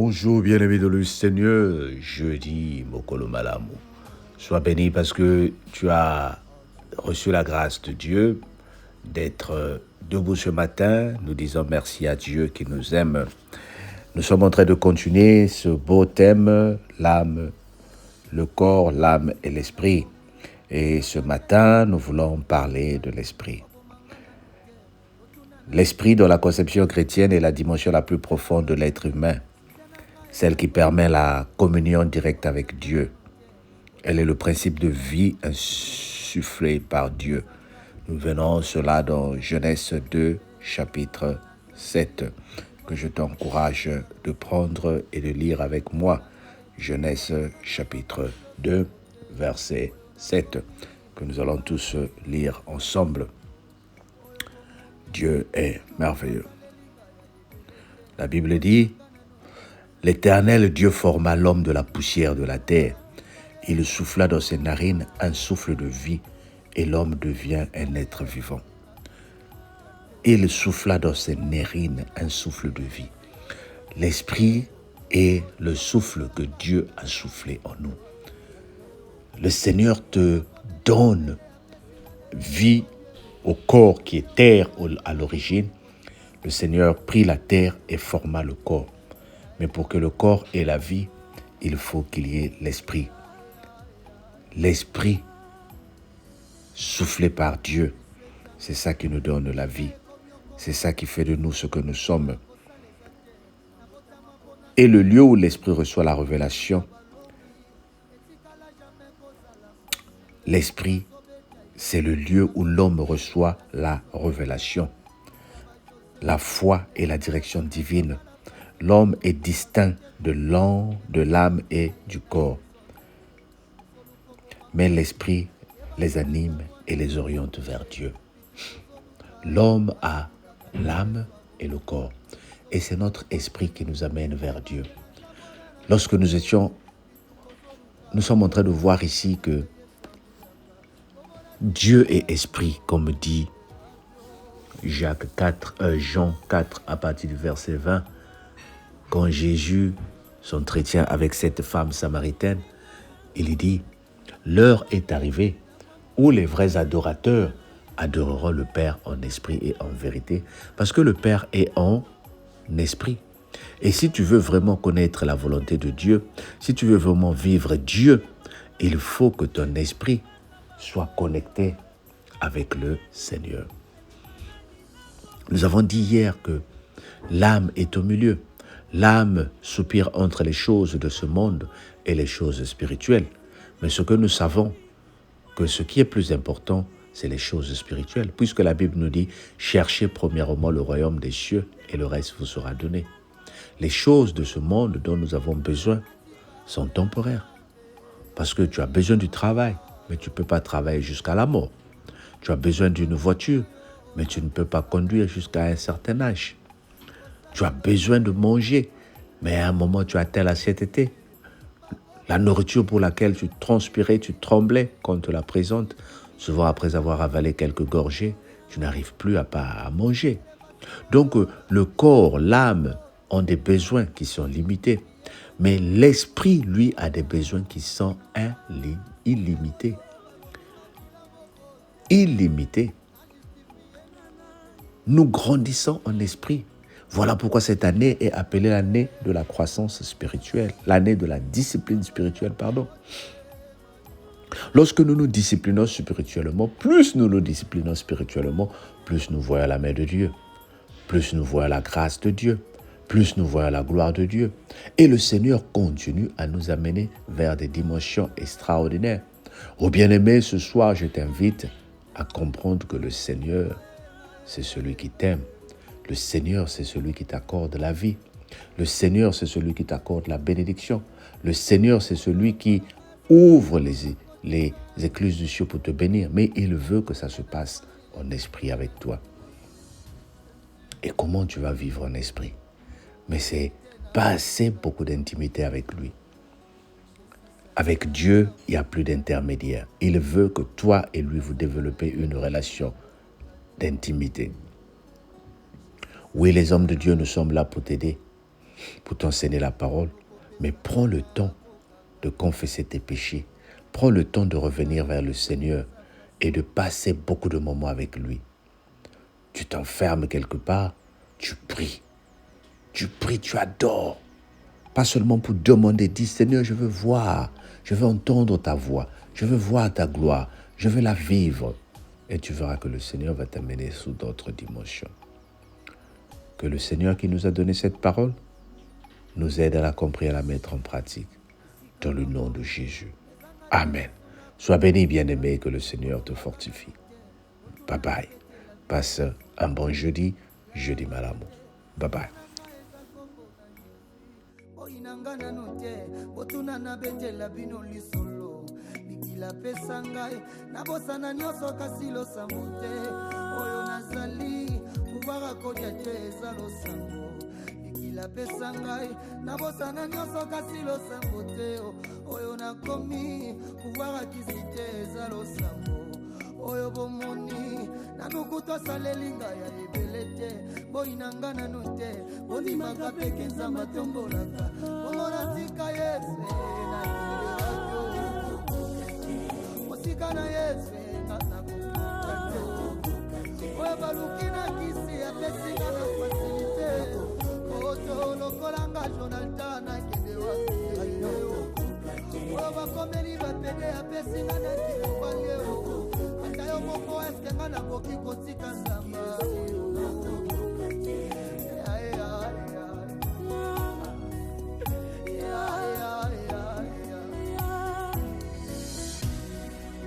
Bonjour bien-aimé de le Seigneur, jeudi Mokolo Malamu. Sois béni parce que tu as reçu la grâce de Dieu d'être debout ce matin. Nous disons merci à Dieu qui nous aime. Nous sommes en train de continuer ce beau thème, l'âme, le corps, l'âme et l'esprit. Et ce matin, nous voulons parler de l'esprit. L'esprit, dans la conception chrétienne, est la dimension la plus profonde de l'être humain, celle qui permet la communion directe avec Dieu. Elle est le principe de vie insufflé par Dieu. Nous venons cela dans Genèse 2, chapitre 7, que je t'encourage de prendre et de lire avec moi. Genèse chapitre 2, verset 7, que nous allons tous lire ensemble. Dieu est merveilleux. La Bible dit: L'Éternel Dieu forma l'homme de la poussière de la terre. Il souffla dans ses narines un souffle de vie, et l'homme devient un être vivant. Il souffla dans ses narines un souffle de vie. L'esprit est le souffle que Dieu a soufflé en nous. Le Seigneur te donne vie au corps qui est terre à l'origine. Le Seigneur prit la terre et forma le corps. Mais pour que le corps ait la vie, il faut qu'il y ait l'esprit. L'esprit soufflé par Dieu, c'est ça qui nous donne la vie. C'est ça qui fait de nous ce que nous sommes. Et le lieu où l'esprit reçoit la révélation, l'esprit, c'est le lieu où l'homme reçoit la révélation, la foi et la direction divine. L'homme est distinct de l'âme et du corps. Mais l'esprit les anime et les oriente vers Dieu. L'homme a l'âme et le corps. Et c'est notre esprit qui nous amène vers Dieu. Lorsque nous sommes en train de voir ici que Dieu est esprit, comme dit Jean 4, à partir du verset 20, quand Jésus s'entretient avec cette femme samaritaine, il dit: l'heure est arrivée où les vrais adorateurs adoreront le Père en esprit et en vérité, parce que le Père est en esprit. Et si tu veux vraiment connaître la volonté de Dieu, si tu veux vraiment vivre Dieu, il faut que ton esprit soit connecté avec le Seigneur. Nous avons dit hier que l'âme est au milieu. L'âme soupire entre les choses de ce monde et les choses spirituelles. Mais ce que nous savons, que ce qui est plus important, c'est les choses spirituelles, puisque la Bible nous dit: cherchez premièrement le royaume des cieux et le reste vous sera donné. Les choses de ce monde dont nous avons besoin sont temporaires, parce que tu as besoin du travail, mais tu ne peux pas travailler jusqu'à la mort. Tu as besoin d'une voiture, mais tu ne peux pas conduire jusqu'à un certain âge. Tu as besoin de manger, mais à un moment tu atteins la satiété. La nourriture pour laquelle tu transpirais, tu tremblais quand on te la présente, souvent après avoir avalé quelques gorgées, tu n'arrives plus à manger. Donc le corps, l'âme ont des besoins qui sont limités, mais l'esprit, lui, a des besoins qui sont illimités. Illimités. Nous grandissons en esprit. Voilà pourquoi cette année est appelée l'année de la croissance spirituelle, l'année de la discipline spirituelle, Lorsque nous nous disciplinons spirituellement, plus nous nous disciplinons spirituellement, plus nous voyons la main de Dieu, plus nous voyons la grâce de Dieu, plus nous voyons la gloire de Dieu. Et le Seigneur continue à nous amener vers des dimensions extraordinaires. Oh bien-aimé, ce soir, je t'invite à comprendre que le Seigneur, c'est celui qui t'aime. Le Seigneur, c'est celui qui t'accorde la vie. Le Seigneur, c'est celui qui t'accorde la bénédiction. Le Seigneur, c'est celui qui ouvre les écluses du ciel pour te bénir. Mais il veut que ça se passe en esprit avec toi. Et comment tu vas vivre en esprit? Mais c'est passer beaucoup d'intimité avec lui. Avec Dieu, il n'y a plus d'intermédiaire. Il veut que toi et lui, vous développez une relation d'intimité. Oui, les hommes de Dieu, nous sommes là pour t'aider. pour t'enseigner la parole, mais prends le temps de confesser tes péchés. Prends le temps de revenir vers le Seigneur et de passer beaucoup de moments avec lui. Tu t'enfermes quelque part, tu pries, tu adores. Pas seulement pour demander, dis Seigneur, je veux voir, je veux entendre ta voix, je veux voir ta gloire, je veux la vivre. Et tu verras que le Seigneur va t'amener sous d'autres dimensions. Que le Seigneur qui nous a donné cette parole nous aide à la comprendre et à la mettre en pratique. Dans le nom de Jésus. Amen. Sois béni, bien-aimé, que le Seigneur te fortifie. Bye bye. Passe un bon jeudi malamu. Bye bye. La pesangai na bosana nyoso kasi losambo te oyo nakomi pouvoir akisite eza losambo oyo bomoni nanuku tosalelinga ya ebele te boyinanga nanu te bondimaka peke nzambe atombolaka bomona tika yesu nakilelakyo mosika na yesu nakokuka te oyo baluki na kisi apesinga na fasilite lokolanga Jonathan akende wapi oyo bakomeli bapede apesinga na kilobalieo ata yo moko eske nga nakoki kotika nzamba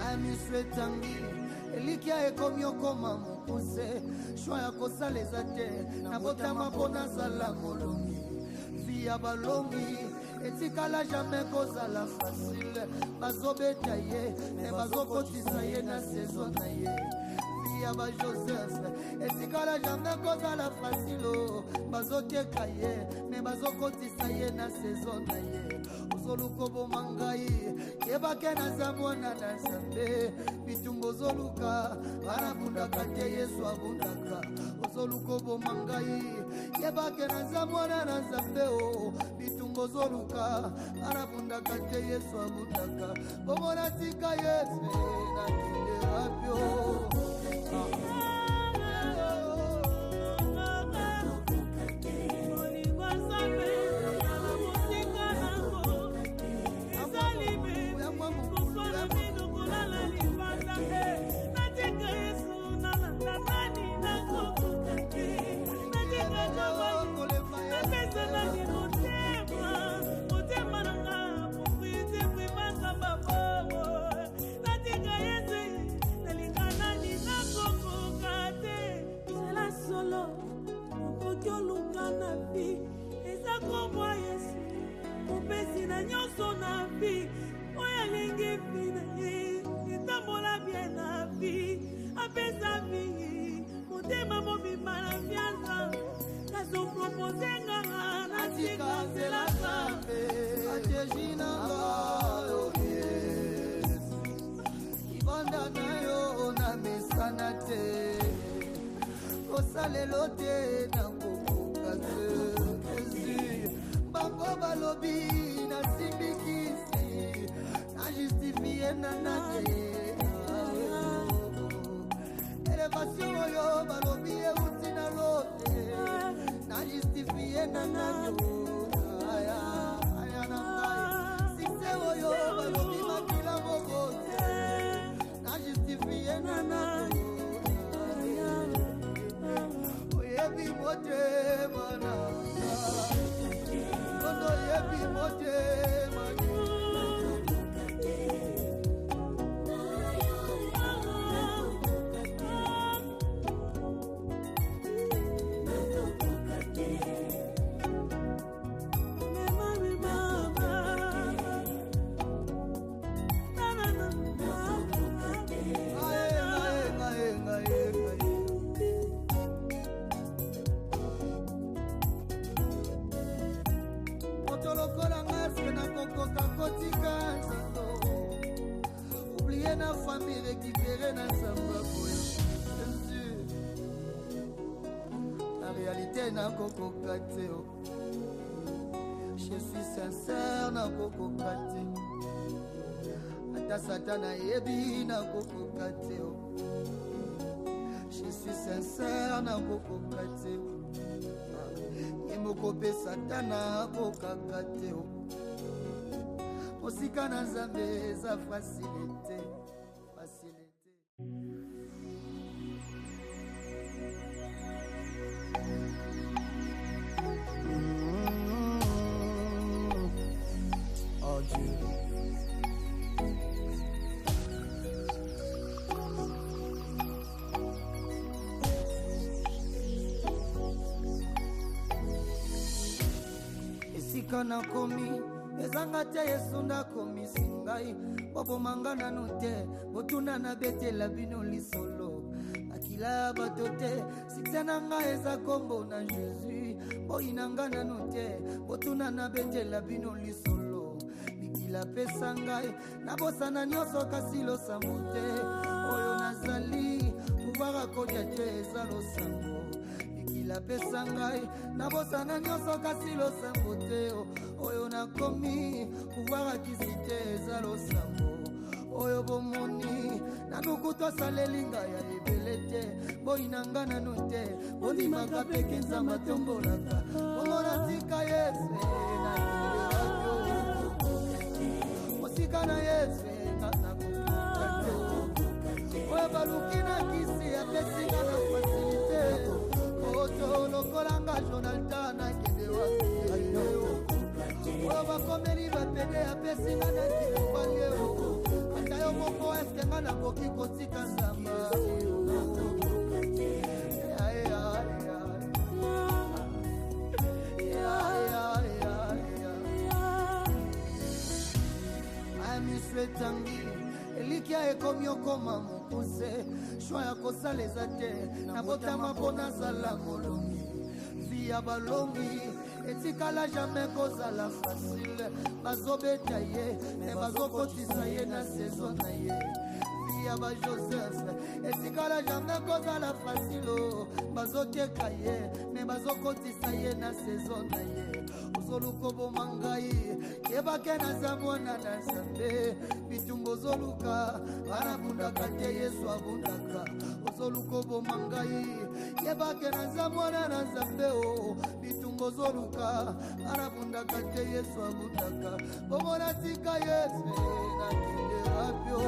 ayamiswetangi elikia ekomi okoma mokuse shwa ya kosala eza te nabotama mpo nazala molongi vi ya balongi etikala jamai kozala fasile bazobeta ye me bazokotisa ye na saison na ye vi ya bajoseph etikala jamai kozala fasilo bazoteka ye me bazokotisa ye na saison na ye ozoluka oboma ngai yebake naza mwana na nzambe bitumba ozoluka banabundaka te yesu abundaka ozoluka oboma ngai yebake naza mwana na nzambe o bitumba ozoluka banabundaka te yesu abundaka bomona tika yesu nakende wapyo lelo te nakokoka te bango balobi na simbikisi na justifie nanate elevation oyo balobi euti na lote na justifie nananyo aya na ngai sise oyo balobi makila mokote na justifie nananyo yebi motema na kondo yebi motema oublier na famille récupérer na samba la réalité na kokoka te Je suis sincère na kokoka te. Ata satana yebi na kokoka te. Je suis sincère na kokoka te. Yemoko pe satana kokaka te. Osika na Nzambe za facilité. Oh Dieu. Esika na komi ezanga te Yesu ndakomi singai bobomanga nanu te botuna na betela bino lisolo akila bato te sikse na ngai eza kombo na Jésus boyinanga nanu te botuna na betela bino lisolo bikila pesa ngai nabosana nyonso kasi losambo te oyo nazali pouvoir akodia te eza losambo bikila pesa ngai nabosana nyonso kasi losambo te oyo nakomi pouvoir akisi te eza losambo oyo bomoni nanuku tosaleli ngai ya ebele te boyinanga nanu te bondimaka peke Nzambe atombolaka omona tika Yesu nakilelako osika na Yesu nakokoka te oyo baluki na kisi apesinga na fasilite oto lokolanga Jonathan nakende wapi oyo bakomeli bapede apesinga na kilubange ata yo moko eske nga nakoki kotika Nzamba tangi elikia ekomi okoma mokuse shwa ya kosaleza te nabotama mpo nazala molongi vi ya balongi etikala jamai kozala facile bazobeta ye me bazokotisa ye na saison na ye vi ya bajoseph etikala jamai kozala facile bazoteka ye me bazokotisa ye na saison na ye ozoluka bomangai yebake naza mwana na Nzambe bitumbo ozoluka banabundaka te Yesu abundaka ozoluka bomangai yebake naza mwana na Nzambe bitumbo ozoluka banabundaka te Yesu abundaka bomona tika Yesu nakende rapio